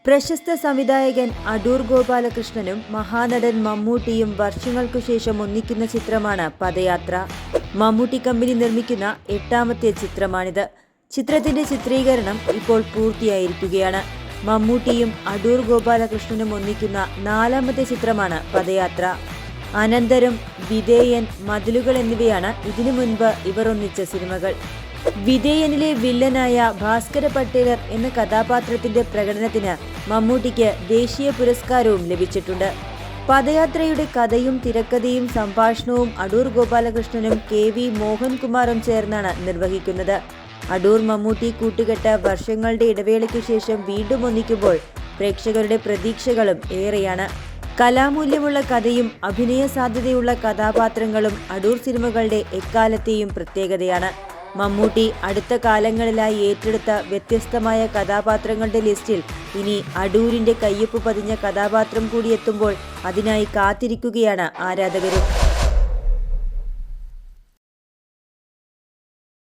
പ്രശസ്ത സംവിധായകൻ അടൂർ ഗോപാലകൃഷ്ണനും മഹാനടൻ മമ്മൂട്ടിയും വർഷങ്ങൾക്കു ശേഷം ഒന്നിക്കുന്ന ചിത്രമാണ് പദയാത്ര. മമ്മൂട്ടി കമ്പനി നിർമ്മിക്കുന്ന 8ാമത്തെ ചിത്രമാണിത്. ചിത്രത്തിന്റെ ചിത്രീകരണം ഇപ്പോൾ പൂർത്തിയായിരിക്കുകയാണ്. മമ്മൂട്ടിയും അടൂർ ഗോപാലകൃഷ്ണനും ഒന്നിക്കുന്ന 4ാമത്തെ ചിത്രമാണ് പദയാത്ര. അനന്തരം, വിധേയൻ, മതിലുകൾ എന്നിവയാണ് ഇതിനു മുൻപ് ഇവർ ഒന്നിച്ച സിനിമകൾ. വിധേയനിലെ വില്ലനായ ഭാസ്കര പട്ടേലർ എന്ന കഥാപാത്രത്തിന്റെ പ്രകടനത്തിന് മമ്മൂട്ടിക്ക് ദേശീയ പുരസ്കാരവും ലഭിച്ചിട്ടുണ്ട്. പദയാത്രയുടെ കഥയും തിരക്കഥയും സംഭാഷണവും അടൂർ ഗോപാലകൃഷ്ണനും KV മോഹൻകുമാറും ചേർന്നാണ് നിർവഹിക്കുന്നത്. അടൂർ മമ്മൂട്ടി കൂട്ടുകെട്ട് വർഷങ്ങളുടെ ഇടവേളയ്ക്കു ശേഷം വീണ്ടും ഒന്നിക്കുമ്പോൾ പ്രേക്ഷകരുടെ പ്രതീക്ഷകളും ഏറെയാണ്. കലാമൂല്യമുള്ള കഥയും അഭിനയ സാധ്യതയുള്ള കഥാപാത്രങ്ങളും അടൂർ സിനിമകളുടെ എക്കാലത്തെയും പ്രത്യേകതയാണ്. മമ്മൂട്ടി അടുത്ത കാലങ്ങളിലായി ഏറ്റെടുത്ത വ്യത്യസ്തമായ കഥാപാത്രങ്ങളുടെ ലിസ്റ്റിൽ ഇനി അടൂരിന്റെ കയ്യൊപ്പ് പതിഞ്ഞ കഥാപാത്രം കൂടി എത്തുമ്പോൾ അതിനായി കാത്തിരിക്കുകയാണ് ആരാധകരും.